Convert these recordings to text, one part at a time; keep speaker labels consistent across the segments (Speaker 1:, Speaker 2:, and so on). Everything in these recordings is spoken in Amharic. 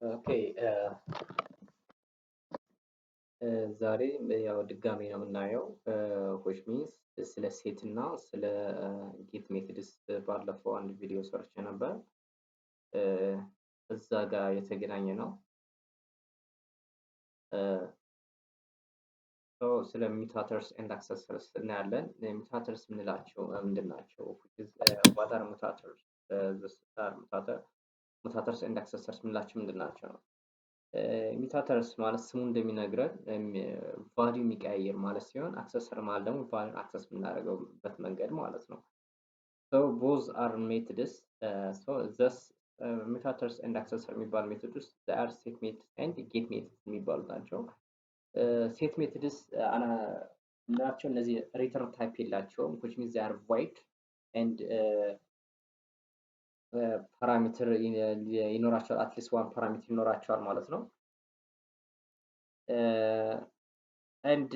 Speaker 1: ኦኬ ዛሬ ያው ድጋሜ ነው የምናየው which means ስለ ሴት እና ስለ ጌት ሜትድስ ባለፈው አንድ ቪዲዮ ሰርቼ ነበር። እዛ ጋር የተገናኘ ነው። ስለ ሚታተርስ ኤንድ አክሰሰርስ እናያለን። ሚታተርስ የምንላቸው ምንድን ናቸው? what are mutators? mutators and accessors የምንላቸው ምንድን ናቸው? ሚታተርስ ማለት ስሙ እንደሚነግረን ቫልዩ የሚቀያየር ማለት ሲሆን አክሰሰር ማለት ደግሞ ቫልዩን አክሰስ የምናደርገውበት መንገድ ማለት ነው። so both are methods. so thus mutators and accessor የሚባሉ ሜቶዶች they are set method and get method የሚባሉ ናቸው። set methods ናቸው እነዚህ return type የላቸውም which means they are void and ፓራሜትር ይኖራቸዋል አትሊስት ዋን ፓራሜትር ይኖራቸዋል ማለት ነው። and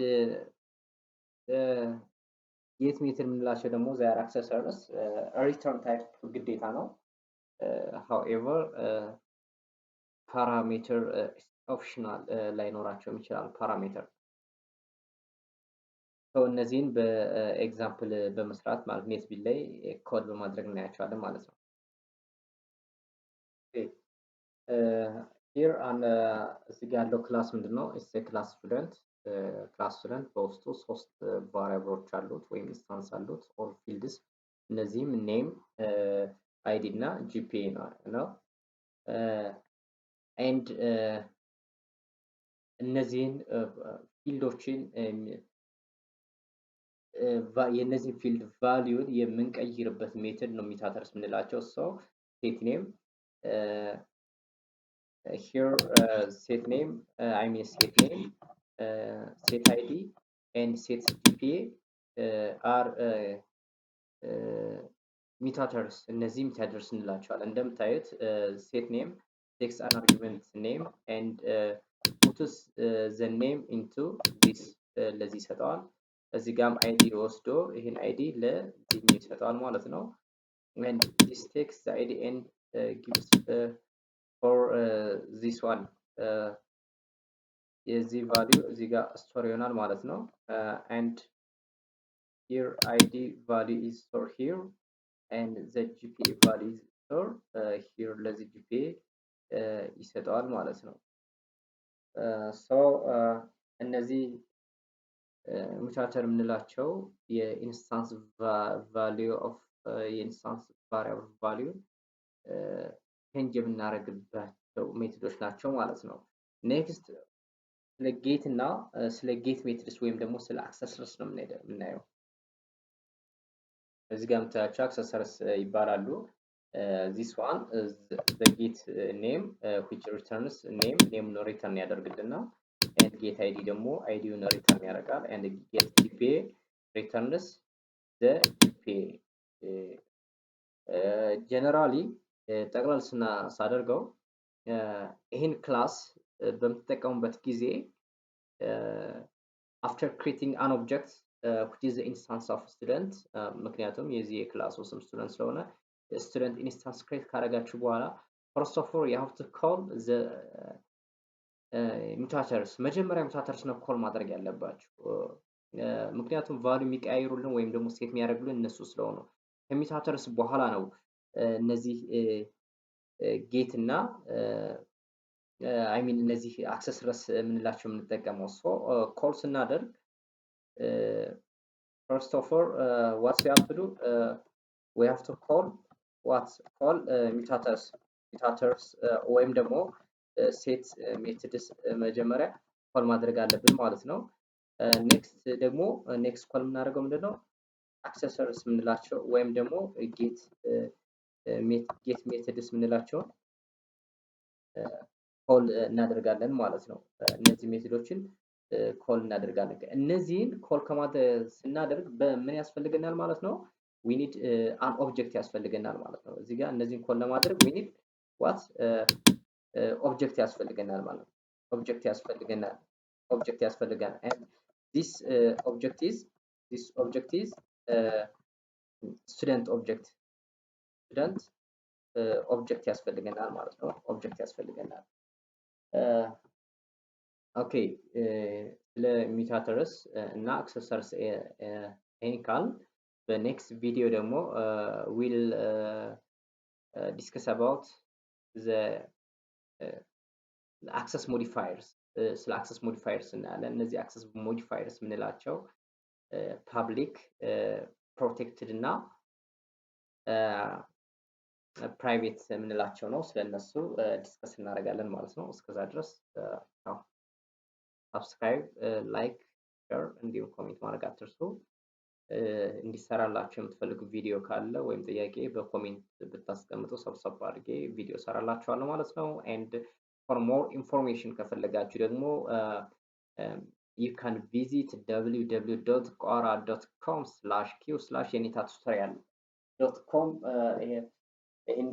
Speaker 1: get method የምንላቸው ደግሞ they are accessors return type ግዴታ ነው። however ፓራሜትር ኦፕሽናል ላይኖራቸው ይችላል ፓራሜትር። እነዚህን በኤግዛምፕል በመስራት ማለት ኔትቢል ላይ ኮድ በማድረግ እናያቸዋለን ማለት ነው። here and እዚህ ጋር ያለው ክላስ ምንድነው? it's a class student ክላስ ስቱደንት በውስጡ ሶስት ቫሪያብሎች አሉት ወይም ኢንስታንስ አሉት ኦር ፊልድስ። እነዚህም ኔም አይዲ እና ጂፒኤ ነው። and እነዚህን ፊልዶችን የነዚህ ፊልድ ቫልዩን የምንቀይርበት ሜተድ ነው ሚታተርስ የምንላቸው። ሰው ሴት ኔም here set name I mean set name set id and set gpa are ሚታተርስ እነዚህ ሚታተርስ እንላቸዋለን። እንደምታዩት set name takes an argument name and puts the name into this ለዚህ ይሰጠዋል። እዚህ ጋም አይዲ ወስዶ ይሄን አይዲ ለዚህኛው ይሰጠዋል ማለት ነው። and this takes the id and gives for this one የዚህ ቫልዩ እዚህ ጋር ስቶር ይሆናል ማለት ነው። and here id value is stored here and the gpa value is stored here ለዚህ gpa ይሰጠዋል ማለት ነው። so እነዚህ ሙታተር የምንላቸው የኢንስታንስ ቫልዩ ኦፍ የኢንስታንስ ቫሪያብል ቫልዩ ቼንጅ የምናደርግባቸው ሜቶዶች ናቸው ማለት ነው። ኔክስት ስለ ጌት እና ስለ ጌት ሜትድስ ወይም ደግሞ ስለ አክሰሰርስ ነው የምናየው። እዚህ ጋር የምታያቸው አክሰሰርስ ይባላሉ። this one is the get name which returns name ነው ሪተርን ያደርግልና and get id ደግሞ አይዲውን ሪተርን ያደርጋል and get gpa returns the gpa generally ጠቅላላ ሳደርገው ይሄን ክላስ በምትጠቀሙበት ጊዜ after creating an object which is the instance of student ምክንያቱም የዚህ የክላሱ ስም ስቱደንት ስለሆነ student instance create ካደረጋችሁ በኋላ first of all you have to call the mutators መጀመሪያ mutators ነው ኮል ማድረግ ያለባችሁ። ምክንያቱም ቫልዩ የሚቀያየሩልን ወይም ደግሞ ሴት የሚያደርጉልን እነሱ ስለሆኑ ከሙታተርስ በኋላ ነው እነዚህ ጌት እና I mean እነዚህ አክሰሰርስ የምንላቸው የምንጠቀመው። so ኮል ስናደርግ first of all what we have to do we have to call mutators ወይም ደግሞ ሴት ሜትድስ መጀመሪያ ኮል ማድረግ አለብን ማለት ነው። ኔክስት ደግሞ ኔክስት ኮል የምናደርገው ምንድነው? አክሰሰርስ የምንላቸው ወይም ደግሞ ጌት ሜትድስ የምንላቸው ኮል እናደርጋለን ማለት ነው። እነዚህ ሜትዶችን ኮል እናደርጋለን። እነዚህን ኮል ስናደርግ በምን ያስፈልገናል ማለት ነው? we need an object ያስፈልገናል ማለት ነው። እዚህ ጋር እነዚህን ኮል ለማድረግ we need what object ያስፈልገናል ማለት ነው። object ያስፈልገናል and this object is student object ያስፈልገናል ማለት ነው። object ያስፈልገናል ኦኬ ስለ ሚታተርስ እና አክሰሰርስ ይሄን ካልን በኔክስት ቪዲዮ ደግሞ ዊል ዲስከስ አባውት ዘ አክሰስ ሞዲፋየርስ ስለ አክሰስ ሞዲፋየርስ እናያለን። እነዚህ አክሰስ ሞዲፋየርስ የምንላቸው ፐብሊክ ፕሮቴክትድ እና ፕራይቬት የምንላቸው ነው። ስለነሱ ዲስከስ እናደርጋለን ማለት ነው። እስከዛ ድረስ ሰብስክራይብ፣ ላይክ፣ ሼር እንዲሁም ኮሜንት ማድረግ አትርሱ። እንዲሰራላችሁ የምትፈልጉ ቪዲዮ ካለ ወይም ጥያቄ በኮሜንት ብታስቀምጡ ሰብሰብ አድርጌ ቪዲዮ ሰራላችኋለሁ ማለት ነው። ኤንድ ፎር ሞር ኢንፎርሜሽን ከፈለጋችሁ ደግሞ you can visit www.quora.com/q/yeneta-tutorial.com ይሄን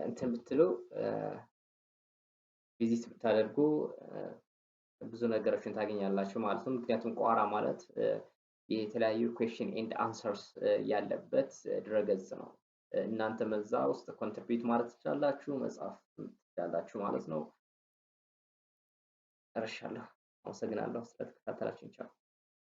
Speaker 1: እንትን ብትሉ ቪዚት ብታደርጉ ብዙ ነገሮችን ታገኛላችሁ ማለት ነው። ምክንያቱም ቋራ ማለት የተለያዩ ኩዌስችን ኤንድ አንሰርስ ያለበት ድረገጽ ነው። እናንተ መዛ ውስጥ ኮንትሪቢዩት ማለት ትችላላችሁ፣ መጻፍ ትችላላችሁ ማለት ነው። ጨርሻለሁ። አመሰግናለሁ ስለተከታተላችሁኝ። ቻው።